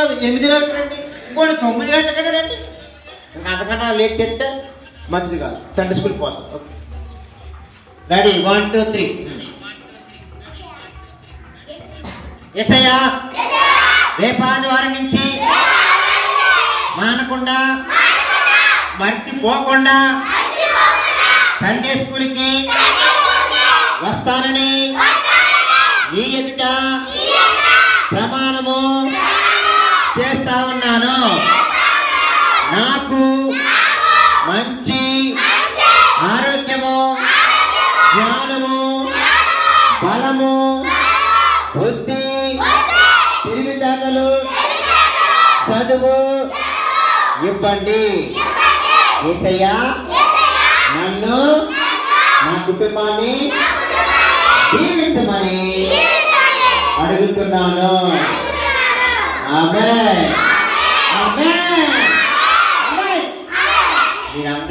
కాదు 8 గంటలకు రండి, ఇంకోటి 9 గంటలకనే రండి. ఇంకా అంతకన్నా లేట్ చేస్తే మంచిది కాదు, సండే స్కూల్ పోతాం. Okay ready 1 2 3. యేసయ్యా రేపు ఆదివారం నుంచి మానకుండా మర్చిపోకుండా సండే స్కూల్కి వస్తానని నీ ఎదుట ప్రమాణము చేస్తా ఉన్నాను. నాకు మంచి ఆరోగ్యము, జ్ఞానము, బలము, బుద్ధి, తెలివితేటలు, చదువు ఇవ్వండి. యేసయ్యా నన్ను నా కుటుంబాన్ని దీవించమని అడుగుతున్నాను. ఆమేన్ ఆమేన్. మీరందరూ